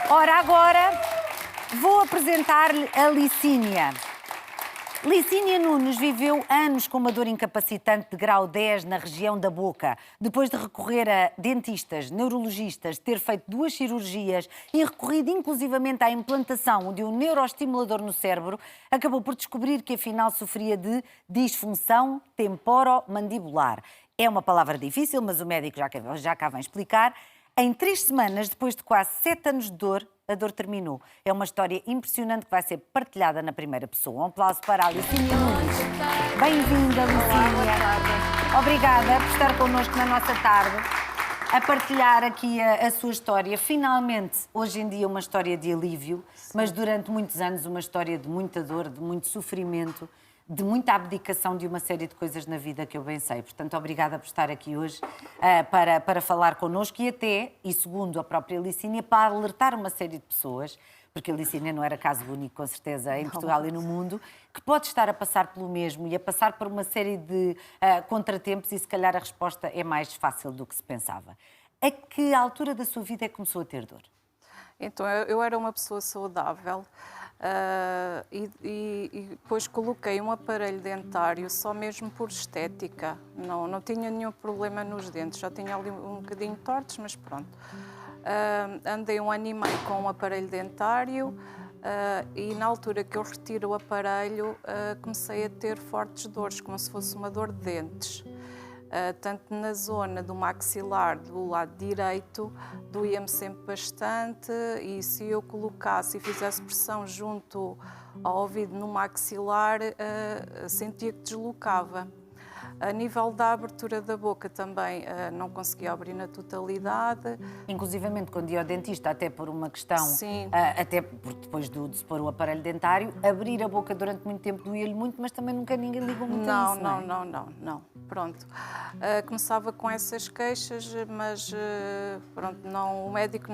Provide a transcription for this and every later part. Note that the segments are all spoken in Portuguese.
Ora, agora vou apresentar-lhe a Licínia. Licínia Nunes viveu anos com uma dor incapacitante de grau 10 na região da boca. Depois de recorrer a dentistas, neurologistas, ter feito 2 cirurgias e recorrido inclusivamente à implantação de um neuroestimulador no cérebro, acabou por descobrir que afinal sofria de disfunção temporomandibular. É uma palavra difícil, mas o médico já cá vem explicar. Em 3 semanas, depois de quase 7 anos de dor, a dor terminou. É uma história impressionante que vai ser partilhada na primeira pessoa. Um aplauso para a Licínia Nunes. Bem-vinda, Licínia. Obrigada por estar connosco na nossa tarde, a partilhar aqui a sua história. Finalmente, hoje em dia, uma história de alívio, mas durante muitos anos uma história de muita dor, de muito sofrimento, de muita abdicação de uma série de coisas na vida que eu bem sei. Portanto, obrigada por estar aqui hoje para falar connosco e até, e segundo a própria Licínia, para alertar uma série de pessoas, porque a Licínia não era caso único, com certeza, em Portugal e no mundo, que pode estar a passar pelo mesmo e a passar por uma série de contratempos e se calhar a resposta é mais fácil do que se pensava. A que altura da sua vida é que começou a ter dor? Então, eu era uma pessoa saudável. E depois coloquei um aparelho dentário só mesmo por estética. Não tinha nenhum problema nos dentes, já tinha ali um bocadinho tortos, mas pronto. Andei 1 ano e meio com um aparelho dentário e na altura que eu retiro o aparelho comecei a ter fortes dores, como se fosse uma dor de dentes. Tanto na zona do maxilar do lado direito, doía-me sempre bastante e se eu colocasse e fizesse pressão junto ao ouvido no maxilar, sentia que deslocava. A nível da abertura da boca também não conseguia abrir na totalidade. Inclusivamente, quando ia ao dentista, até por uma questão, Sim. até porque depois de se pôr o aparelho dentário, abrir a boca durante muito tempo doía-lhe muito, mas também nunca ninguém ligou muito a isso, não. Pronto. Começava com essas queixas, mas pronto, o médico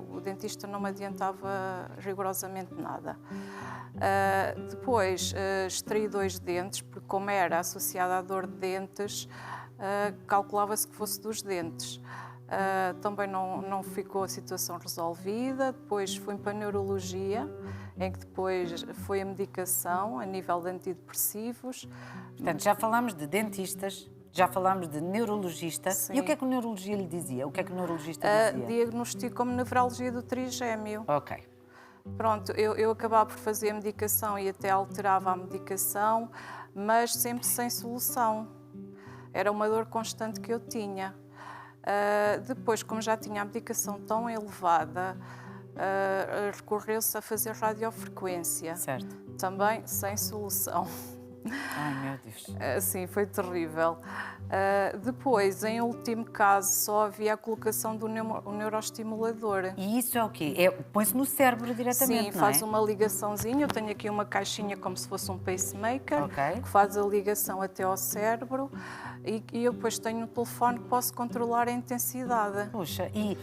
o dentista não me adiantava rigorosamente nada. Depois extraí 2 dentes, porque como era associada à dor de dentes, calculava-se que fosse dos dentes. Também não ficou a situação resolvida. Depois fui para a neurologia, em que depois foi a medicação a nível de antidepressivos. Portanto, já falámos de dentistas, já falámos de neurologista. Sim. E o que é que o neurologista lhe dizia? O que é que o neurologista dizia? Diagnosticou-me nevralgia do trigémeo. Ok. Pronto, eu acabava por fazer a medicação e até alterava a medicação, mas sempre sem solução. Era uma dor constante que eu tinha. Depois, como já tinha a medicação tão elevada, recorreu-se a fazer radiofrequência. Certo. Também sem solução. Ai, meu Deus. Sim, foi terrível. Depois, em último caso, só havia a colocação do neuroestimulador. E isso é o quê? Põe-se no cérebro diretamente, Sim, não é? faz uma ligaçãozinha. Eu tenho aqui uma caixinha como se fosse um pacemaker, Ok. que faz a ligação até ao cérebro e eu depois tenho um telefone que posso controlar a intensidade. Puxa, e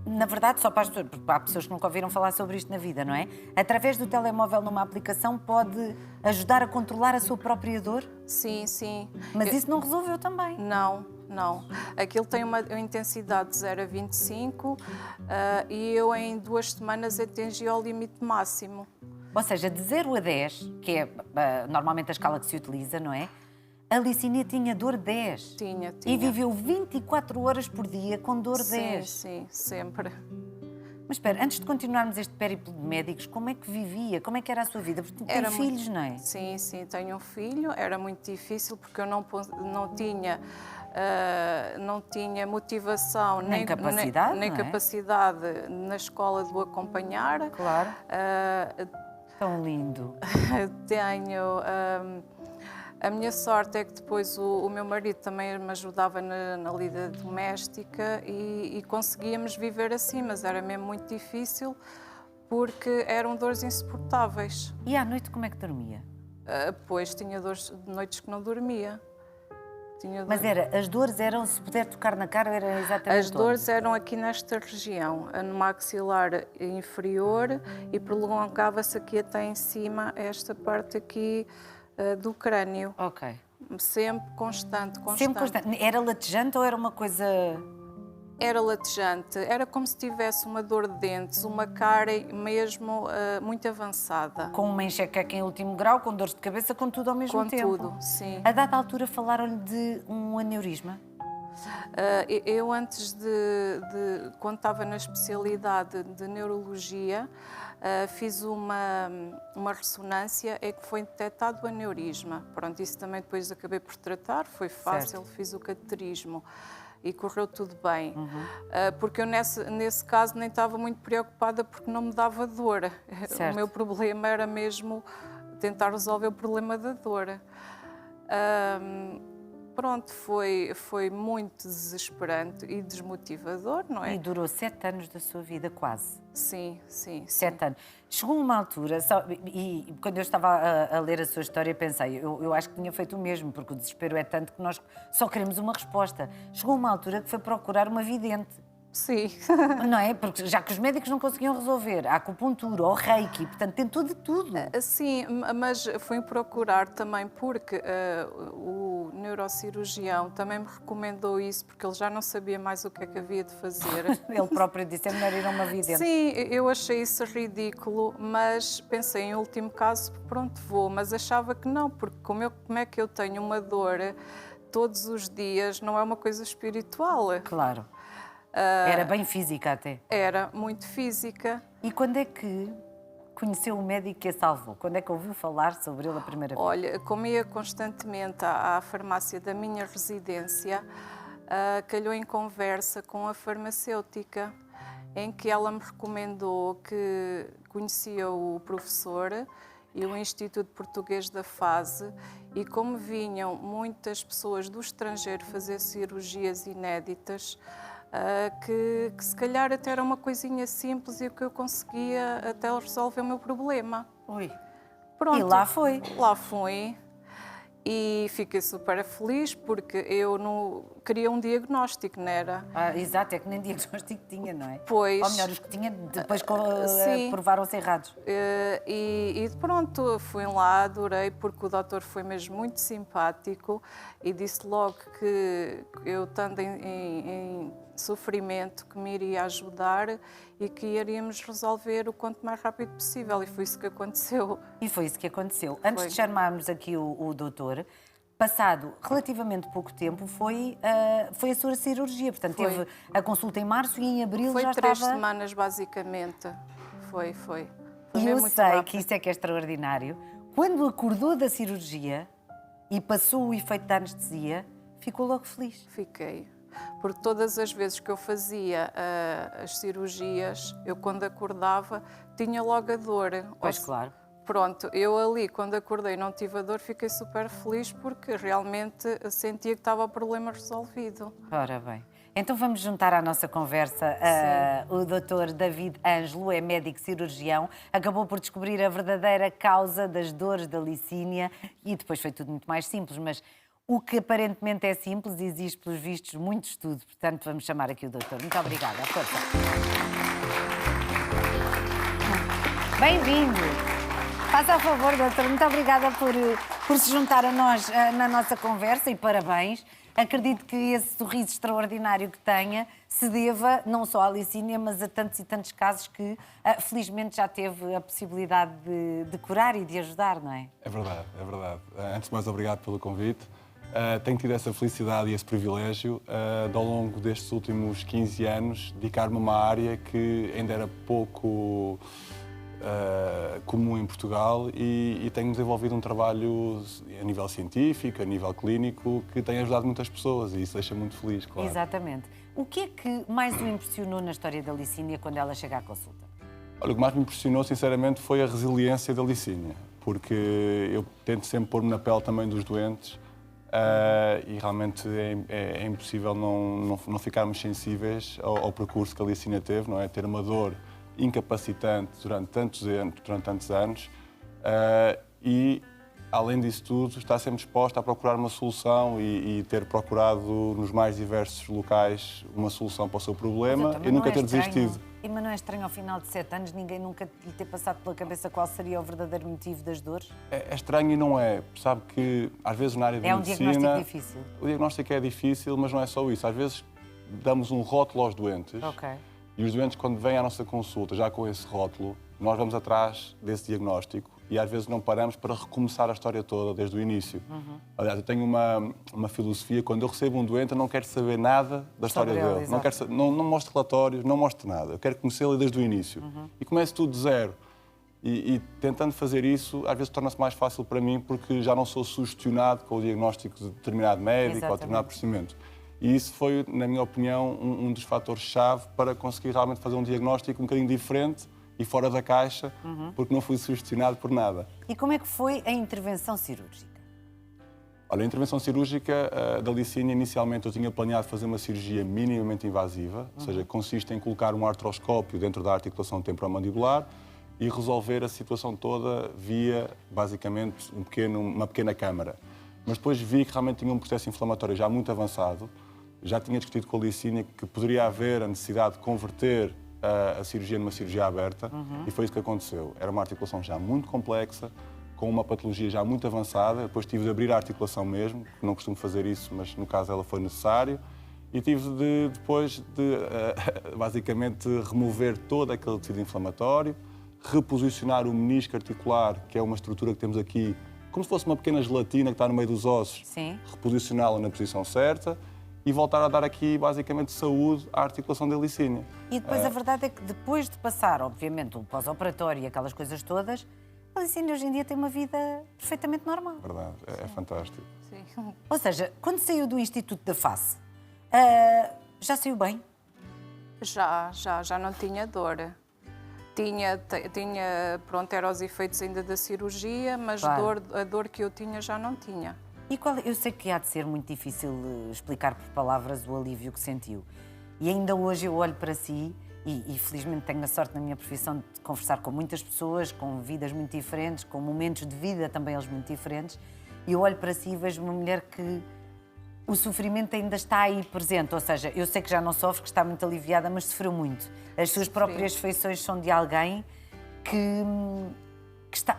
na verdade, só para as pessoas, porque há pessoas que nunca ouviram falar sobre isto na vida, não é? Através do telemóvel, numa aplicação, pode ajudar a controlar a sua própria dor? Sim, sim. Mas isso não resolveu também. Não. Aquilo tem uma intensidade de 0 a 25 e eu em 2 semanas atingi ao limite máximo. Ou seja, de 0 a 10, que é normalmente a escala que se utiliza, não é? A Licínia tinha dor 10. Tinha. E viveu 24 horas por dia com dor 10. Sim, sempre. Mas espera, antes de continuarmos este périplo de médicos, como é que vivia? Como é que era a sua vida? Porque tem filhos, não é? Sim, tenho um filho. Era muito difícil porque eu não tinha motivação Nem capacidade, nem não é? capacidade na escola de o acompanhar. Claro. Tão lindo. Tenho... A minha sorte é que depois o meu marido também me ajudava na lida doméstica e conseguíamos viver assim, mas era mesmo muito difícil porque eram dores insuportáveis. E à noite como é que dormia? Pois tinha noites que não dormia. Mas as dores eram, se puder tocar na cara, era exatamente As dores eram aqui nesta região, no maxilar inferior e prolongava-se aqui até em cima, esta parte aqui do crânio. Ok. Sempre constante. Sempre constante. Era latejante ou era uma coisa Era latejante, era como se tivesse uma dor de dentes, uma cárie mesmo muito avançada. Com uma enxaqueca em último grau, com dores de cabeça, com tudo ao mesmo Com tempo. tudo, sim. A dada altura falaram-lhe de um aneurisma? Eu antes quando estava na especialidade de neurologia, fiz uma ressonância e que foi detectado o aneurisma. Pronto, isso também depois acabei por tratar, foi fácil, Certo. fiz o cateterismo e correu tudo bem. Porque eu nesse caso nem estava muito preocupada porque não me dava dor. Certo. O meu problema era mesmo tentar resolver o problema da dor. Pronto, foi muito desesperante e desmotivador, não é? E durou 7 anos da sua vida, quase. Sim, sim, sim. 7 anos. Chegou uma altura, e quando eu estava a ler a sua história, pensei, eu acho que tinha feito o mesmo, porque o desespero é tanto que nós só queremos uma resposta. Chegou uma altura que foi procurar uma vidente. Sim. Não é? Porque já que os médicos não conseguiam resolver, a acupuntura, o reiki, portanto, tentou de tudo. Sim, mas fui procurar também porque o neurocirurgião também me recomendou isso, porque ele já não sabia mais o que é que havia de fazer. Ele próprio disse, é melhor ir a uma vidente. Sim, eu achei isso ridículo, mas pensei em último caso, pronto, vou. Mas achava que não, porque como é que eu tenho uma dor todos os dias, não é uma coisa espiritual. Claro. Era bem física até. Era muito física. E quando é que conheceu o médico que a salvou? Quando é que ouviu falar sobre ele a primeira vez? Olha, como ia constantemente à farmácia da minha residência, calhou em conversa com a farmacêutica, em que ela me recomendou que conhecia o professor e o Instituto Português da Fase, e como vinham muitas pessoas do estrangeiro fazer cirurgias inéditas, que se calhar até era uma coisinha simples e que eu conseguia até resolver o meu problema. Ui. Pronto, E lá foi. Lá fui e fiquei super feliz porque eu não queria um diagnóstico, não era? Exato, é que nem diagnóstico tinha, não é? Pois. Ou melhor, os que tinha depois Sim. provaram-se errados. E pronto, fui lá, adorei, porque o doutor foi mesmo muito simpático e disse logo que eu estando em sofrimento, que me iria ajudar e que iríamos resolver o quanto mais rápido possível. E foi isso que aconteceu. E foi isso que aconteceu. Antes Foi. de chamarmos aqui o doutor, passado relativamente pouco tempo, foi a sua cirurgia. Portanto, Foi. teve a consulta em março e em abril Foi já 3 estava... semanas, basicamente. Foi. Foi E mesmo eu muito sei rápido. que isso é que é extraordinário. Quando acordou da cirurgia e passou o efeito da anestesia, ficou logo feliz. Fiquei. Porque todas as vezes que eu fazia as cirurgias, eu quando acordava tinha logo a dor. Pois, claro. Pronto, eu ali, quando acordei e não tive a dor, fiquei super feliz porque realmente sentia que estava o problema resolvido. Ora bem. Então vamos juntar à nossa conversa o Dr. David Ângelo, é médico cirurgião, acabou por descobrir a verdadeira causa das dores da Licínia e depois foi tudo muito mais simples, mas o que aparentemente é simples exige, pelos vistos, muito estudo. Portanto, vamos chamar aqui o doutor. Muito obrigada. Força. Bem-vindo. Faça a favor, doutor. Muito obrigada por se juntar a nós na nossa conversa e parabéns. Acredito que esse sorriso extraordinário que tenha se deva não só à Licínia, mas a tantos e tantos casos que, felizmente, já teve a possibilidade de curar e de ajudar, não é? É verdade, é verdade. Antes de mais, obrigado pelo convite. Tenho tido essa felicidade e esse privilégio de, ao longo destes últimos 15 anos, dedicar-me a uma área que ainda era pouco comum em Portugal e tenho desenvolvido um trabalho a nível científico, a nível clínico, que tem ajudado muitas pessoas e isso deixa muito feliz, claro. Exatamente. O que é que mais o impressionou na história da Licínia quando ela chega à consulta? Olha, o que mais me impressionou, sinceramente, foi a resiliência da Licínia, porque eu tento sempre pôr-me na pele também dos doentes e realmente é impossível não ficarmos sensíveis ao percurso que a Licínia teve, não é? Ter uma dor incapacitante durante tantos anos e, além disso tudo, está sempre disposta a procurar uma solução e ter procurado nos mais diversos locais uma solução para o seu problema e nunca ter desistido. Mas não é estranho, ao final de 7 aanos, ninguém nunca lhe ter passado pela cabeça qual seria o verdadeiro motivo das dores? É estranho e não é. Sabe que, às vezes, na área de medicina... É um diagnóstico difícil. O diagnóstico é difícil, mas não é só isso. Às vezes, damos um rótulo aos doentes. Ok. E os doentes, quando vêm à nossa consulta, já com esse rótulo, nós vamos atrás desse diagnóstico e às vezes não paramos para recomeçar a história toda desde o início. Aliás, eu tenho uma filosofia, quando eu recebo um doente, eu não quero saber nada da história Sobre ele, dele. exato. Não mostro relatórios, não mostro nada. Eu quero conhecê-lo desde o início. E começo tudo de zero. E tentando fazer isso, às vezes torna-se mais fácil para mim, porque já não sou sugestionado com o diagnóstico de determinado médico ou determinado procedimento. E isso foi, na minha opinião, um dos fatores-chave para conseguir realmente fazer um diagnóstico um bocadinho diferente e fora da caixa, porque não fui sugestionado por nada. E como é que foi a intervenção cirúrgica? Olha, a intervenção cirúrgica da Licínia, inicialmente eu tinha planeado fazer uma cirurgia minimamente invasiva, ou seja, consiste em colocar um artroscópio dentro da articulação temporomandibular e resolver a situação toda via, basicamente, uma pequena câmara. Mas depois vi que realmente tinha um processo inflamatório já muito avançado. Já tinha discutido com a Licínia que poderia haver a necessidade de converter a cirurgia numa cirurgia aberta e foi isso que aconteceu. Era uma articulação já muito complexa, com uma patologia já muito avançada. Depois tive de abrir a articulação mesmo, que não costumo fazer isso, mas no caso ela foi necessário. E tive depois de basicamente remover todo aquele tecido inflamatório, reposicionar o menisco articular, que é uma estrutura que temos aqui, como se fosse uma pequena gelatina que está no meio dos ossos, reposicioná-la na posição certa e voltar a dar aqui, basicamente, saúde à articulação da Licínia. E depois a verdade é que depois de passar, obviamente, o pós-operatório e aquelas coisas todas, a Licínia hoje em dia tem uma vida perfeitamente normal. Verdade, é fantástico. Sim. Ou seja, quando saiu do Instituto da Face, já saiu bem? Já não tinha dor. Tinha, pronto, eram os efeitos ainda da cirurgia, mas Claro. a dor que eu tinha já não tinha. E eu sei que há de ser muito difícil explicar por palavras o alívio que sentiu. E ainda hoje eu olho para si e felizmente tenho a sorte na minha profissão de conversar com muitas pessoas, com vidas muito diferentes, com momentos de vida também eles muito diferentes. E eu olho para si e vejo uma mulher que o sofrimento ainda está aí presente. Ou seja, eu sei que já não sofre, que está muito aliviada, mas sofreu muito. As suas próprias feições são de alguém que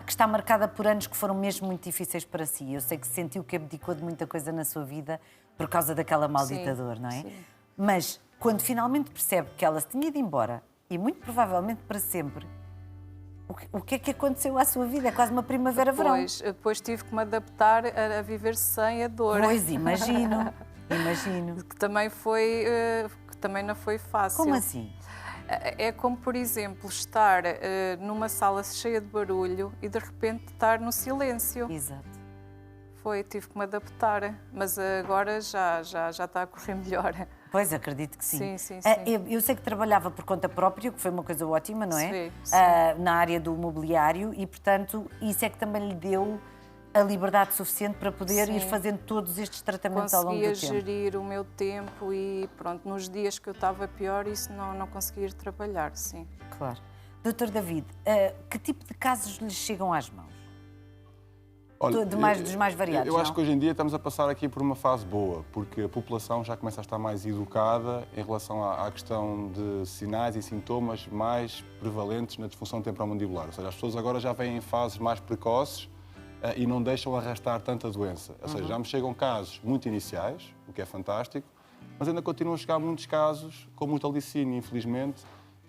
está marcada por anos que foram mesmo muito difíceis para si. Eu sei que sentiu que abdicou de muita coisa na sua vida por causa daquela maldita dor, não é? Sim. Mas quando finalmente percebe que ela se tinha ido embora, e muito provavelmente para sempre, o que é que aconteceu à sua vida? É quase uma primavera-verão. Depois tive que me adaptar a viver sem a dor. Pois, imagino. Imagino. Que também não foi fácil. Como assim? É como, por exemplo, estar numa sala cheia de barulho e de repente estar no silêncio. Exato. Tive que me adaptar, mas agora já está a correr melhor. Pois, acredito que sim. Sim. Eu sei que trabalhava por conta própria, que foi uma coisa ótima, não é? Sim. Na área do mobiliário e, portanto, isso é que também lhe deu a liberdade suficiente para poder ir fazendo todos estes tratamentos ao longo do tempo. Conseguia gerir o meu tempo e, pronto, nos dias que eu estava pior, isso não conseguia ir trabalhar, sim. Claro. Doutor David, que tipo de casos lhes chegam às mãos? Olha, Dos mais variados, Eu acho não? que hoje em dia estamos a passar aqui por uma fase boa, porque a população já começa a estar mais educada em relação à questão de sinais e sintomas mais prevalentes na disfunção temporomandibular. Ou seja, as pessoas agora já vêm em fases mais precoces e não deixam arrastar tanta doença. Ou seja, já me chegam casos muito iniciais, o que é fantástico, mas ainda continuam a chegar muitos casos, como o da Licínia, infelizmente,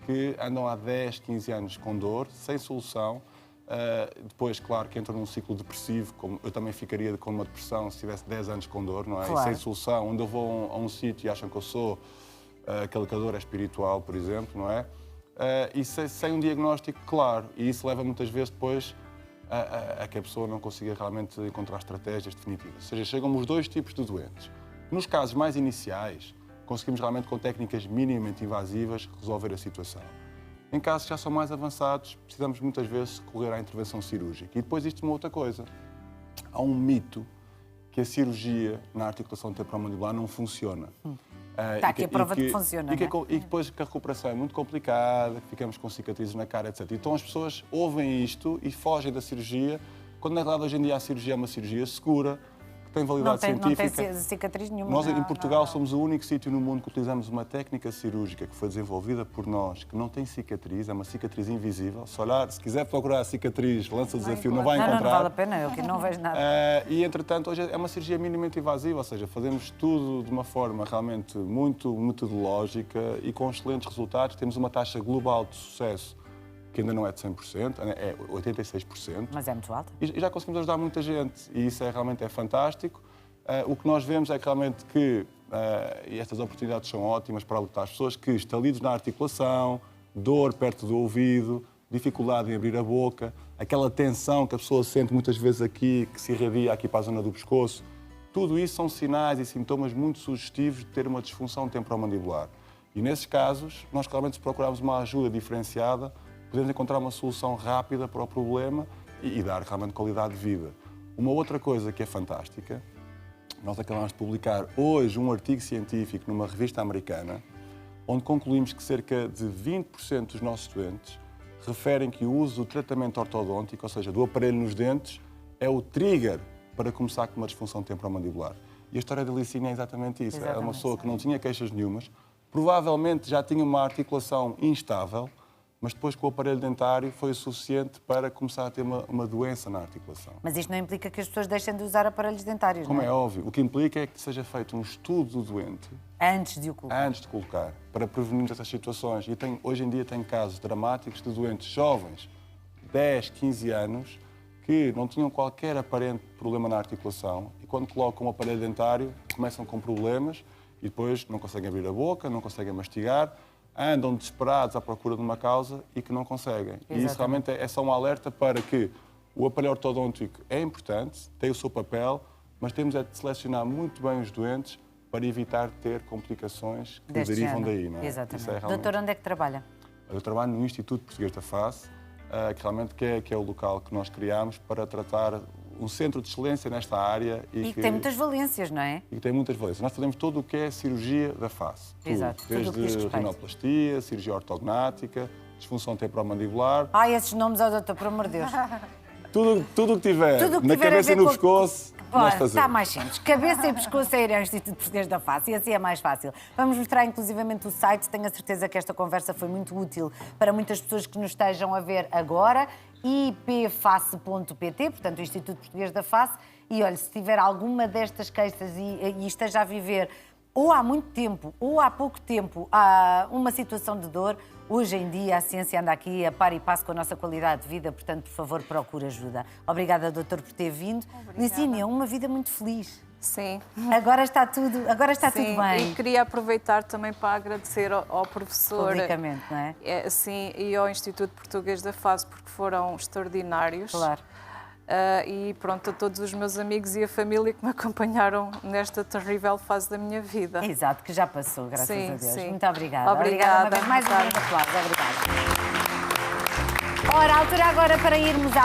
que andam há 10, 15 anos com dor, sem solução. Depois, claro, que entram num ciclo depressivo, como eu também ficaria com uma depressão se tivesse 10 anos com dor, não é? Claro. E sem solução, onde eu vou a um sítio e acham que eu sou aquele que a dor é espiritual, por exemplo, não é? E sem um diagnóstico claro. E isso leva muitas vezes depois a que a pessoa não consiga realmente encontrar estratégias definitivas. Ou seja, chegam os dois tipos de doentes. Nos casos mais iniciais, conseguimos realmente com técnicas minimamente invasivas resolver a situação. Em casos que já são mais avançados, precisamos muitas vezes recorrer à intervenção cirúrgica. E depois isto é uma outra coisa. Há um mito que a cirurgia na articulação temporomandibular não funciona. Está aqui a prova de que funciona, e depois que a recuperação é muito complicada, que ficamos com cicatrizes na cara, etc. Então as pessoas ouvem isto e fogem da cirurgia, quando na verdade hoje em dia a cirurgia é uma cirurgia segura, que tem validade científica. Não tem cicatriz nenhuma. Nós, em Portugal, somos o único sítio no mundo que utilizamos uma técnica cirúrgica que foi desenvolvida por nós, que não tem cicatriz, é uma cicatriz invisível. Se quiser procurar a cicatriz, lança o desafio, não vai encontrar. Não vale a pena, eu que não vejo nada. E, entretanto, hoje é uma cirurgia minimamente invasiva, ou seja, fazemos tudo de uma forma realmente muito metodológica e com excelentes resultados. Temos uma taxa global de sucesso que ainda não é de 100%, é 86%. Mas é muito alta. E já conseguimos ajudar muita gente e isso realmente é fantástico. O que nós vemos é que realmente e estas oportunidades são ótimas para alertar as pessoas que estalidos na articulação, dor perto do ouvido, dificuldade em abrir a boca, aquela tensão que a pessoa sente muitas vezes aqui, que se irradia aqui para a zona do pescoço, tudo isso são sinais e sintomas muito sugestivos de ter uma disfunção temporomandibular. E nesses casos, nós claramente se procurarmos uma ajuda diferenciada, podemos encontrar uma solução rápida para o problema e dar realmente qualidade de vida. Uma outra coisa que é fantástica, nós acabamos de publicar hoje um artigo científico numa revista americana, onde concluímos que cerca de 20% dos nossos doentes referem que o uso do tratamento ortodôntico, ou seja, do aparelho nos dentes, é o trigger para começar com uma disfunção temporomandibular. E a história da Licínia é exatamente isso. Era uma pessoa que não tinha queixas nenhumas, provavelmente já tinha uma articulação instável, mas depois com o aparelho dentário foi o suficiente para começar a ter uma doença na articulação. Mas isto não implica que as pessoas deixem de usar aparelhos dentários, Como não é? é óbvio, o que implica é que seja feito um estudo do doente Antes de o colocar. antes de colocar, para prevenir essas situações. E hoje em dia tem casos dramáticos de doentes jovens, 10, 15 anos, que não tinham qualquer aparente problema na articulação e quando colocam um aparelho dentário começam com problemas e depois não conseguem abrir a boca, não conseguem mastigar, andam desesperados à procura de uma causa e que não conseguem. Exatamente. E isso realmente é só um alerta para que o aparelho ortodôntico é importante, tem o seu papel, mas temos é de selecionar muito bem os doentes para evitar ter complicações que Deste derivam género. daí. Não é? Exatamente. Isso é realmente... Doutor, onde é que trabalha? Eu trabalho no Instituto Português da Face, que realmente é o local que nós criámos para tratar um centro de excelência nesta área. E que tem muitas valências, não é? E que tem muitas valências. Nós fazemos tudo o que é cirurgia da face. Exato, tudo o que diz Desde respeito. rinoplastia, cirurgia ortognática, disfunção temporomandibular, Ai, esses nomes, ó doutor, por amor de Deus. tudo o que tiver Tudo o que na tiver a cabeça ver e no com- pescoço, nós Ora, fazemos. está mais simples. Cabeça e pescoço é ir ao Instituto Português da Face e assim é mais fácil. Vamos mostrar inclusivamente o site. Tenho a certeza que esta conversa foi muito útil para muitas pessoas que nos estejam a ver agora. ipface.pt, portanto, o Instituto Português da Face. E olha, se tiver alguma destas queixas e esteja a viver ou há muito tempo ou há pouco tempo uma situação de dor, hoje em dia a ciência anda aqui a par e passo com a nossa qualidade de vida, portanto, por favor, procure ajuda. Obrigada, doutor, por ter vindo. Licínia, uma vida muito feliz. Sim. Agora está tudo Sim, bem. e queria aproveitar também para agradecer ao professor Publicamente, não é? Sim, e ao Instituto Português da Face, porque foram extraordinários. Claro. E pronto, a todos os meus amigos e a família que me acompanharam nesta terrível fase da minha vida. Exato, que já passou, graças Sim, a Deus. sim. Muito obrigada. Obrigada. uma vez mais, um Boa grande tarde. aplauso. Obrigada. Ora, a altura agora para irmos à